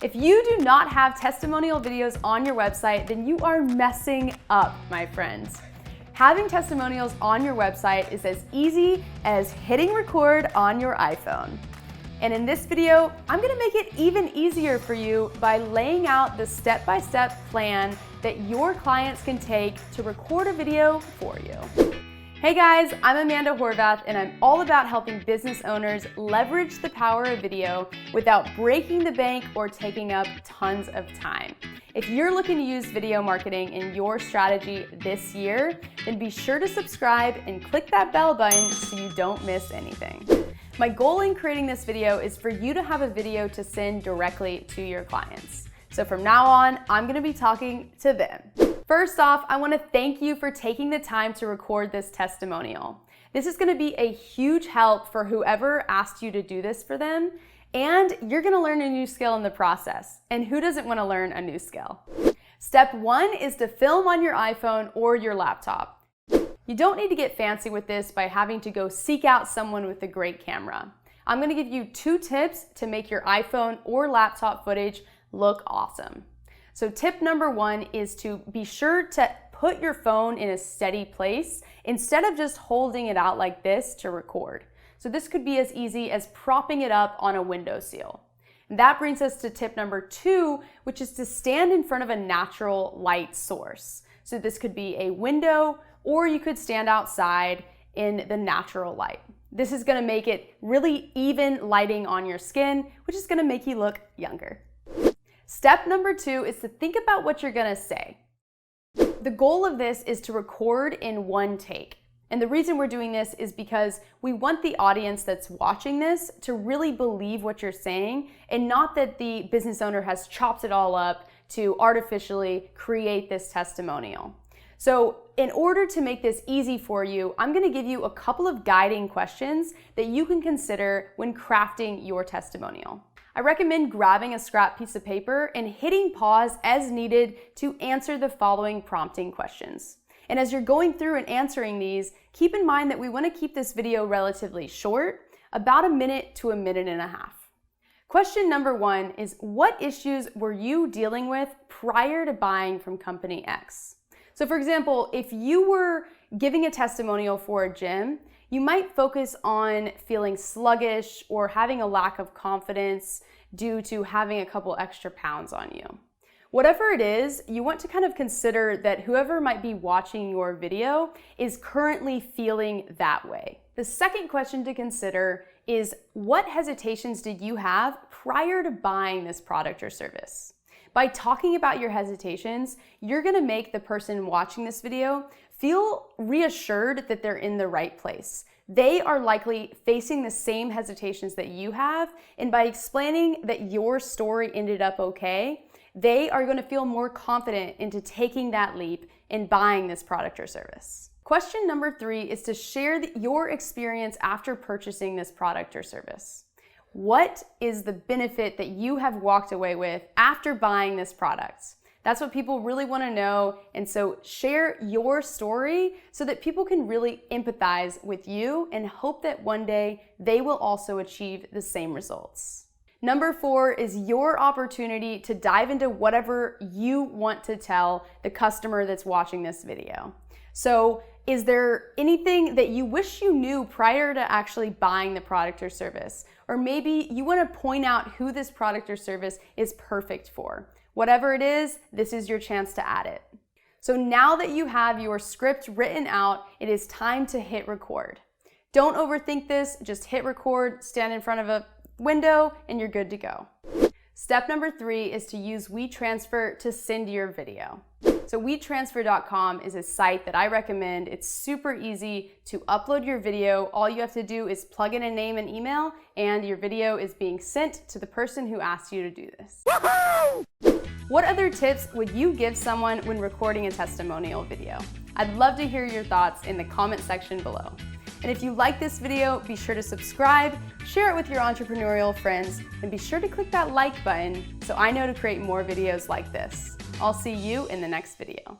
If you do not have testimonial videos on your website, then you are messing up, my friends. Having testimonials on your website is as easy as hitting record on your iPhone. And in this video, I'm gonna make it even easier for you by laying out the step-by-step plan that your clients can take to record a video for you. Hey guys, I'm Amanda Horvath, and I'm all about helping business owners leverage the power of video without breaking the bank or taking up tons of time. If you're looking to use video marketing in your strategy this year, then be sure to subscribe and click that bell button so you don't miss anything. My goal in creating this video is for you to have a video to send directly to your clients. So from now on, I'm gonna be talking to them. First off, I wanna thank you for taking the time to record this testimonial. This is gonna be a huge help for whoever asked you to do this for them, and you're gonna learn a new skill in the process. And who doesn't wanna learn a new skill? Step one is to film on your iPhone or your laptop. You don't need to get fancy with this by having to go seek out someone with a great camera. I'm gonna give you 2 tips to make your iPhone or laptop footage look awesome. So tip number 1 is to be sure to put your phone in a steady place instead of just holding it out like this to record. So this could be as easy as propping it up on a windowsill. And that brings us to tip number 2, which is to stand in front of a natural light source. So this could be a window, or you could stand outside in the natural light. This is gonna make it really even lighting on your skin, which is gonna make you look younger. Step number 2 is to think about what you're gonna say. The goal of this is to record in one take. And the reason we're doing this is because we want the audience that's watching this to really believe what you're saying, and not that the business owner has chopped it all up to artificially create this testimonial. So in order to make this easy for you, I'm gonna give you a couple of guiding questions that you can consider when crafting your testimonial. I recommend grabbing a scrap piece of paper and hitting pause as needed to answer the following prompting questions. And as you're going through and answering these, keep in mind that we want to keep this video relatively short, about a minute to a minute and a half. Question number 1 is, what issues were you dealing with prior to buying from company X? So for example, if you were giving a testimonial for a gym, you might focus on feeling sluggish or having a lack of confidence due to having a couple extra pounds on you. Whatever it is, you want to kind of consider that whoever might be watching your video is currently feeling that way. The second question to consider is, what hesitations did you have prior to buying this product or service? By talking about your hesitations, you're gonna make the person watching this video feel reassured that they're in the right place. They are likely facing the same hesitations that you have, and by explaining that your story ended up okay, they are gonna feel more confident into taking that leap and buying this product or service. Question number 3 is to share your experience after purchasing this product or service. What is the benefit that you have walked away with after buying this product? That's what people really want to know, and so share your story so that people can really empathize with you and hope that one day they will also achieve the same results. Number 4 is your opportunity to dive into whatever you want to tell the customer that's watching this video. So is there anything that you wish you knew prior to actually buying the product or service? Or maybe you want to point out who this product or service is perfect for. Whatever it is, this is your chance to add it. So now that you have your script written out, it is time to hit record. Don't overthink this, just hit record, stand in front of a window, and you're good to go. Step number 3 is to use WeTransfer to send your video. So WeTransfer.com is a site that I recommend. It's super easy to upload your video. All you have to do is plug in a name and email, and your video is being sent to the person who asked you to do this. What other tips would you give someone when recording a testimonial video? I'd love to hear your thoughts in the comment section below. And if you like this video, be sure to subscribe, share it with your entrepreneurial friends, and be sure to click that like button so I know to create more videos like this. I'll see you in the next video.